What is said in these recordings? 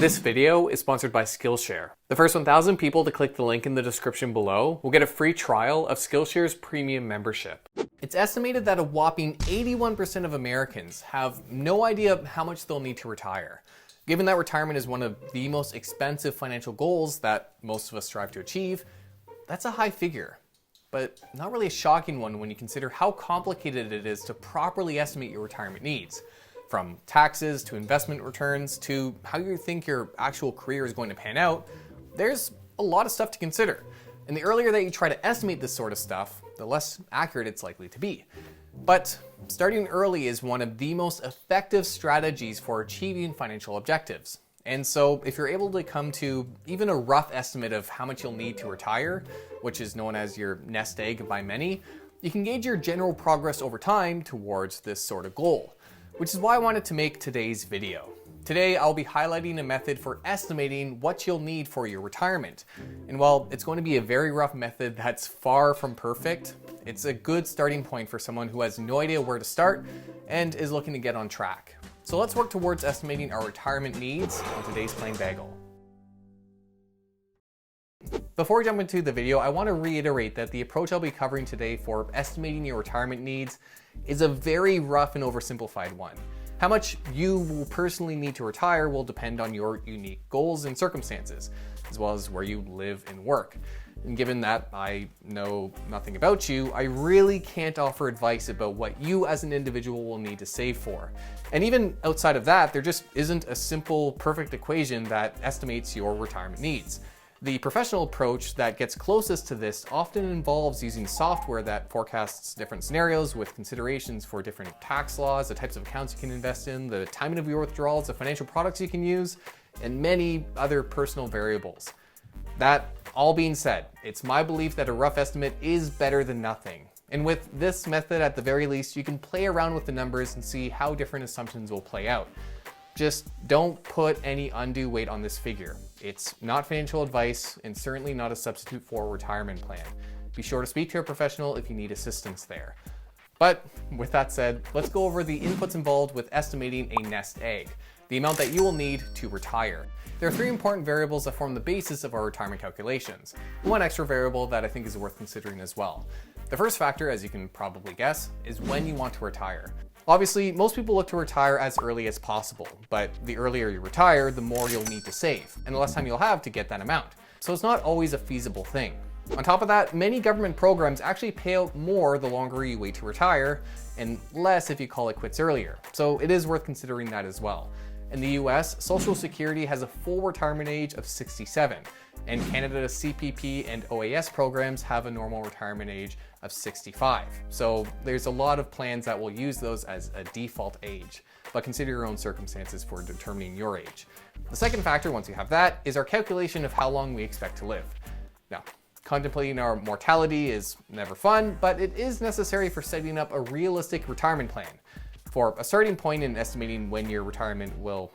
This video is sponsored by Skillshare. The first 1,000 people to click the link in the description below will get a free trial of Skillshare's premium membership. It's estimated that a whopping 81% of Americans have no idea how much they'll need to retire. Given that retirement is one of the most expensive financial goals that most of us strive to achieve, that's a high figure. But not really a shocking one when you consider how complicated it is to properly estimate your retirement needs. From taxes to investment returns to how you think your actual career is going to pan out, there's a lot of stuff to consider. And the earlier that you try to estimate this sort of stuff, the less accurate it's likely to be. But starting early is one of the most effective strategies for achieving financial objectives. And so if you're able to come to even a rough estimate of how much you'll need to retire, which is known as your nest egg by many, you can gauge your general progress over time towards this sort of goal. Which is why I wanted to make today's video. Today, I'll be highlighting a method for estimating what you'll need for your retirement. And while it's going to be a very rough method that's far from perfect, it's a good starting point for someone who has no idea where to start and is looking to get on track. So let's work towards estimating our retirement needs on today's Plain Bagel. Before we jump into the video, I want to reiterate that the approach I'll be covering today for estimating your retirement needs is a very rough and oversimplified one. How much you will personally need to retire will depend on your unique goals and circumstances, as well as where you live and work. And given that I know nothing about you, I really can't offer advice about what you as an individual will need to save for. And even outside of that, there just isn't a simple, perfect equation that estimates your retirement needs. The professional approach that gets closest to this often involves using software that forecasts different scenarios with considerations for different tax laws, the types of accounts you can invest in, the timing of your withdrawals, the financial products you can use, and many other personal variables. That all being said, it's my belief that a rough estimate is better than nothing. And with this method, at the very least, you can play around with the numbers and see how different assumptions will play out. Just don't put any undue weight on this figure. It's not financial advice and certainly not a substitute for a retirement plan. Be sure to speak to a professional if you need assistance there. But with that said, let's go over the inputs involved with estimating a nest egg, the amount that you will need to retire. There are three important variables that form the basis of our retirement calculations, and one extra variable that I think is worth considering as well. The first factor, as you can probably guess, is when you want to retire. Obviously, most people look to retire as early as possible, but the earlier you retire, the more you'll need to save, and the less time you'll have to get that amount. So it's not always a feasible thing. On top of that, many government programs actually pay out more the longer you wait to retire, and less if you call it quits earlier. So it is worth considering that as well. In the US, Social Security has a full retirement age of 67, and Canada's CPP and OAS programs have a normal retirement age of 65. So there's a lot of plans that will use those as a default age, but consider your own circumstances for determining your age. The second factor, once you have that, is our calculation of how long we expect to live. Now, contemplating our mortality is never fun, but it is necessary for setting up a realistic retirement plan. For a starting point in estimating when your retirement will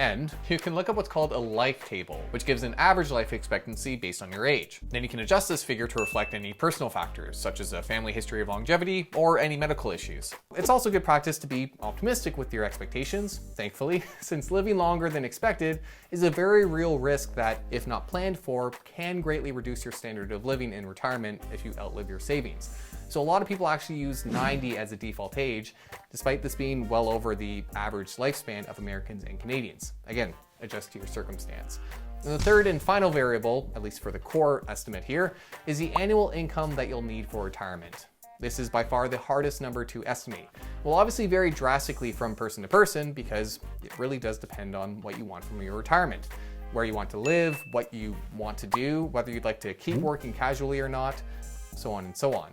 end, you can look up what's called a life table, which gives an average life expectancy based on your age. Then you can adjust this figure to reflect any personal factors, such as a family history of longevity or any medical issues. It's also good practice to be optimistic with your expectations, thankfully, since living longer than expected is a very real risk that, if not planned for, can greatly reduce your standard of living in retirement if you outlive your savings. So a lot of people actually use 90 as a default age, despite this being well over the average lifespan of Americans and Canadians. Again, adjust to your circumstance. And the third and final variable, at least for the core estimate here, is the annual income that you'll need for retirement. This is by far the hardest number to estimate. It will obviously vary drastically from person to person because it really does depend on what you want from your retirement, where you want to live, what you want to do, whether you'd like to keep working casually or not, so on and so on.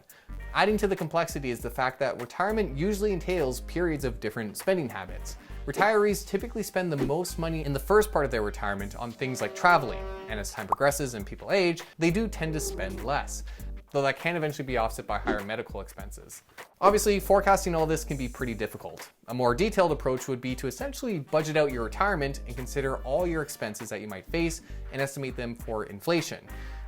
Adding to the complexity is the fact that retirement usually entails periods of different spending habits. Retirees typically spend the most money in the first part of their retirement on things like traveling, and as time progresses and people age, they do tend to spend less, though that can eventually be offset by higher medical expenses. Obviously, forecasting all this can be pretty difficult. A more detailed approach would be to essentially budget out your retirement and consider all your expenses that you might face and estimate them for inflation.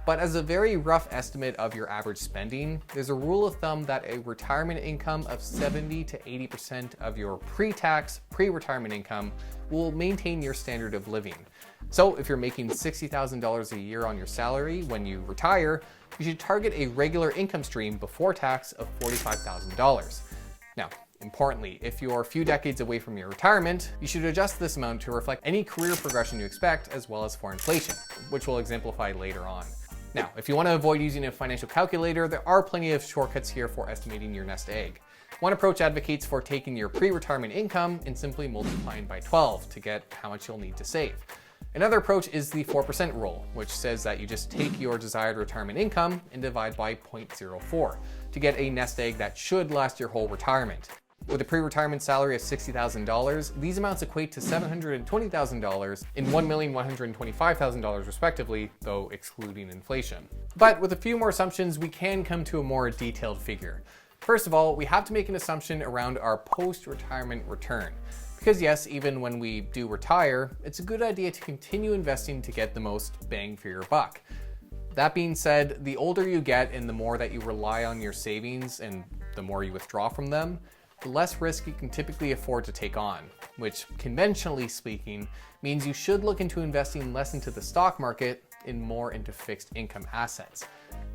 But as a very rough estimate of your average spending, there's a rule of thumb that a retirement income of 70 to 80% of your pre-tax, pre-retirement income will maintain your standard of living. So if you're making $60,000 a year on your salary when you retire, you should target a regular income stream before tax of $45,000. Now, importantly, if you're a few decades away from your retirement, you should adjust this amount to reflect any career progression you expect as well as for inflation, which we'll exemplify later on. Now, if you want to avoid using a financial calculator, there are plenty of shortcuts here for estimating your nest egg. One approach advocates for taking your pre-retirement income and simply multiplying by 12 to get how much you'll need to save. Another approach is the 4% rule, which says that you just take your desired retirement income and divide by 0.04 to get a nest egg that should last your whole retirement. With a pre-retirement salary of $60,000, these amounts equate to $720,000 and $1,125,000 respectively, though excluding inflation. But with a few more assumptions, we can come to a more detailed figure. First of all, we have to make an assumption around our post-retirement return. Because yes, even when we do retire, it's a good idea to continue investing to get the most bang for your buck. That being said, the older you get and the more that you rely on your savings and the more you withdraw from them, the less risk you can typically afford to take on, which conventionally speaking means you should look into investing less into the stock market and more into fixed income assets.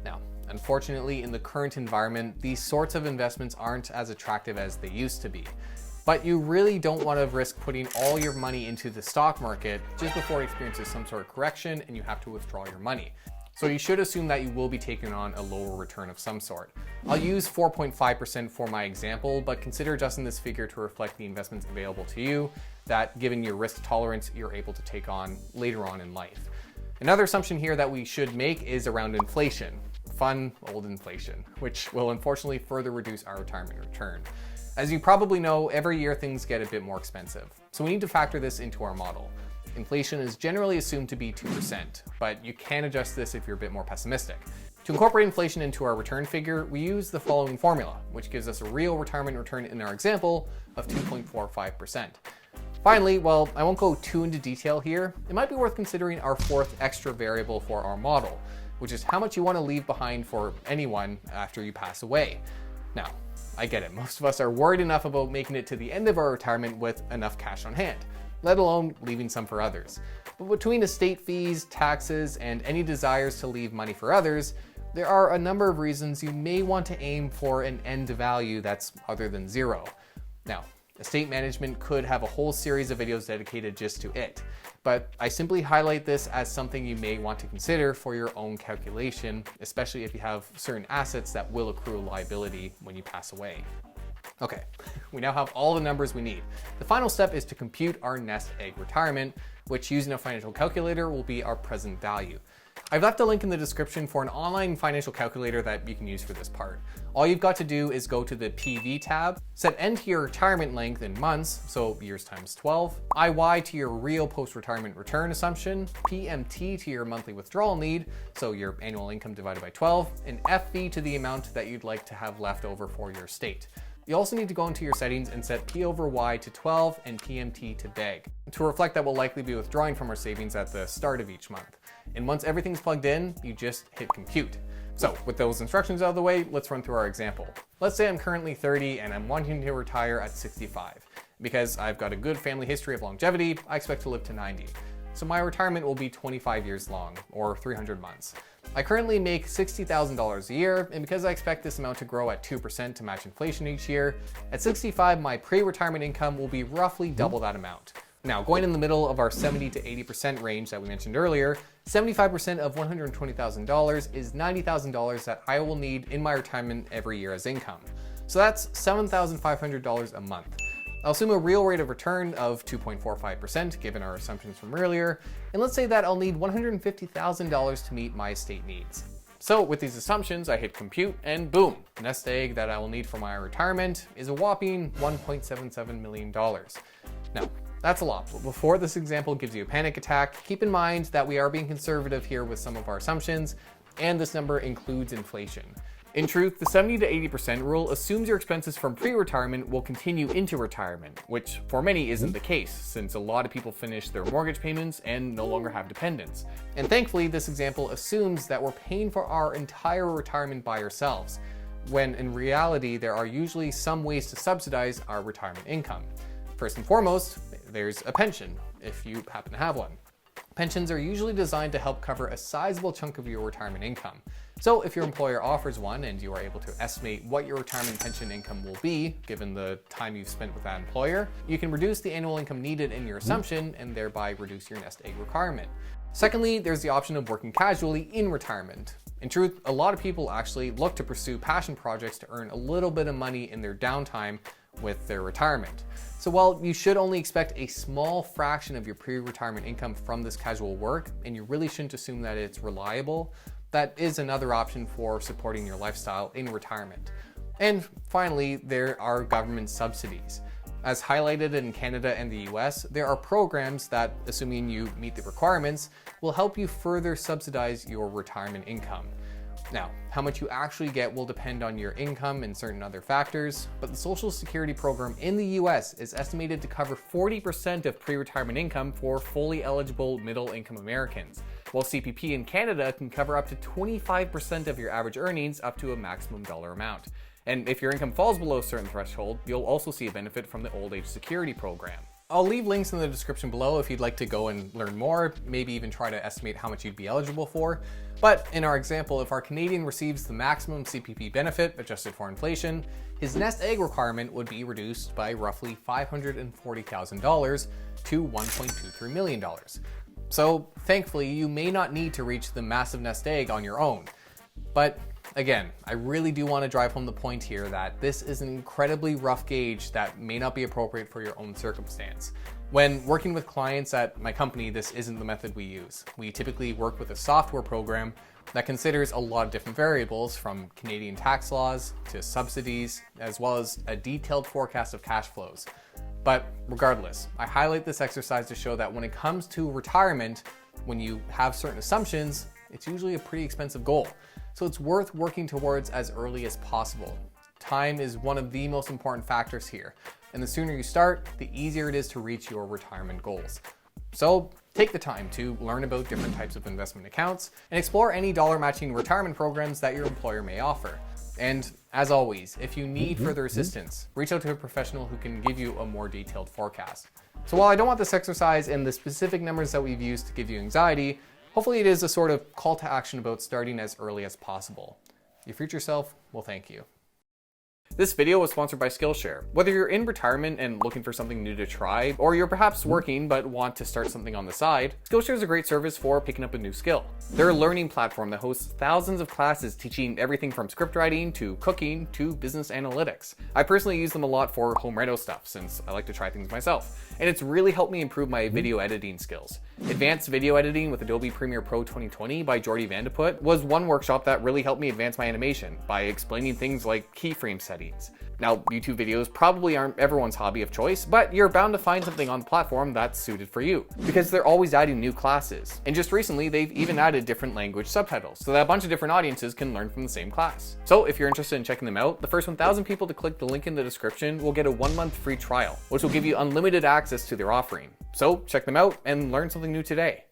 Now, unfortunately, in the current environment, these sorts of investments aren't as attractive as they used to be. But you really don't want to risk putting all your money into the stock market just before it experiences some sort of correction and you have to withdraw your money. So you should assume that you will be taking on a lower return of some sort. I'll use 4.5% for my example, but consider adjusting this figure to reflect the investments available to you that, given your risk tolerance, you're able to take on later on in life. Another assumption here that we should make is around inflation. Fun old inflation, which will unfortunately further reduce our retirement return. As you probably know, every year things get a bit more expensive, so we need to factor this into our model. Inflation is generally assumed to be 2%, but you can adjust this if you're a bit more pessimistic. To incorporate inflation into our return figure, we use the following formula, which gives us a real retirement return in our example of 2.45%. Finally, while I won't go too into detail here, it might be worth considering our fourth extra variable for our model, which is how much you want to leave behind for anyone after you pass away. Now, I get it, most of us are worried enough about making it to the end of our retirement with enough cash on hand, let alone leaving some for others. But between estate fees, taxes, and any desires to leave money for others, there are a number of reasons you may want to aim for an end value that's other than zero. Now, estate management could have a whole series of videos dedicated just to it, but I simply highlight this as something you may want to consider for your own calculation, especially if you have certain assets that will accrue liability when you pass away. Okay, we now have all the numbers we need. The final step is to compute our nest egg retirement, which using a financial calculator will be our present value. I've left a link in the description for an online financial calculator that you can use for this part. All you've got to do is go to the PV tab, set N to your retirement length in months, so years times 12, IY to your real post-retirement return assumption, PMT to your monthly withdrawal need, so your annual income divided by 12, and FV to the amount that you'd like to have left over for your estate. You also need to go into your settings and set P over Y to 12 and PMT to beg, to reflect that we'll likely be withdrawing from our savings at the start of each month. And once everything's plugged in, you just hit compute. So with those instructions out of the way, let's run through our example. Let's say I'm currently 30 and I'm wanting to retire at 65. Because I've got a good family history of longevity, I expect to live to 90. So my retirement will be 25 years long, or 300 months. I currently make $60,000 a year, and because I expect this amount to grow at 2% to match inflation each year, at 65 my pre-retirement income will be roughly double that amount. Now, going in the middle of our 70 to 80% range that we mentioned earlier, 75% of $120,000 is $90,000 that I will need in my retirement every year as income. So that's $7,500 a month. I'll assume a real rate of return of 2.45% given our assumptions from earlier, and let's say that I'll need $150,000 to meet my estate needs. So with these assumptions, I hit compute and boom, the nest egg that I will need for my retirement is a whopping $1.77 million. Now, that's a lot, but before this example gives you a panic attack, keep in mind that we are being conservative here with some of our assumptions, and this number includes inflation. In truth, the 70 to 80% rule assumes your expenses from pre-retirement will continue into retirement, which for many isn't the case, since a lot of people finish their mortgage payments and no longer have dependents. And thankfully, this example assumes that we're paying for our entire retirement by ourselves, when in reality, there are usually some ways to subsidize our retirement income. First and foremost, there's a pension, if you happen to have one. Pensions are usually designed to help cover a sizable chunk of your retirement income. So if your employer offers one and you are able to estimate what your retirement pension income will be, given the time you've spent with that employer, you can reduce the annual income needed in your assumption and thereby reduce your nest egg requirement. Secondly, there's the option of working casually in retirement. In truth, a lot of people actually look to pursue passion projects to earn a little bit of money in their downtime with their retirement. So while you should only expect a small fraction of your pre-retirement income from this casual work, and you really shouldn't assume that it's reliable, that is another option for supporting your lifestyle in retirement. And finally, there are government subsidies. As highlighted in Canada and the US, there are programs that, assuming you meet the requirements, will help you further subsidize your retirement income. Now, how much you actually get will depend on your income and certain other factors, but the Social Security program in the US is estimated to cover 40% of pre-retirement income for fully eligible middle-income Americans, while CPP in Canada can cover up to 25% of your average earnings up to a maximum dollar amount. And if your income falls below a certain threshold, you'll also see a benefit from the Old Age Security program. I'll leave links in the description below if you'd like to go and learn more, maybe even try to estimate how much you'd be eligible for. But in our example, if our Canadian receives the maximum CPP benefit adjusted for inflation, his nest egg requirement would be reduced by roughly $540,000 to $1.23 million. So thankfully, you may not need to reach the massive nest egg on your own. But again, I really do want to drive home the point here that this is an incredibly rough gauge that may not be appropriate for your own circumstance. When working with clients at my company, this isn't the method we use. We typically work with a software program that considers a lot of different variables, from Canadian tax laws to subsidies, as well as a detailed forecast of cash flows. But regardless, I highlight this exercise to show that when it comes to retirement, when you have certain assumptions, it's usually a pretty expensive goal. So it's worth working towards as early as possible. Time is one of the most important factors here, and the sooner you start, the easier it is to reach your retirement goals. So take the time to learn about different types of investment accounts and explore any dollar matching retirement programs that your employer may offer. And as always, if you need further assistance, reach out to a professional who can give you a more detailed forecast. So while I don't want this exercise and the specific numbers that we've used to give you anxiety, hopefully it is a sort of call to action about starting as early as possible. Your future self will thank you. This video was sponsored by Skillshare. Whether you're in retirement and looking for something new to try, or you're perhaps working but want to start something on the side, Skillshare is a great service for picking up a new skill. They're a learning platform that hosts thousands of classes teaching everything from script writing to cooking to business analytics. I personally use them a lot for home reno stuff since I like to try things myself, and it's really helped me improve my video editing skills. Advanced Video Editing with Adobe Premiere Pro 2020 by Jordy Vandeput was one workshop that really helped me advance my animation by explaining things like keyframe settings. Now, YouTube videos probably aren't everyone's hobby of choice, but you're bound to find something on the platform that's suited for you, because they're always adding new classes. And just recently, they've even added different language subtitles, so that a bunch of different audiences can learn from the same class. So if you're interested in checking them out, the first 1,000 people to click the link in the description will get a 1-month free trial, which will give you unlimited access to their offering. So check them out and learn something new today.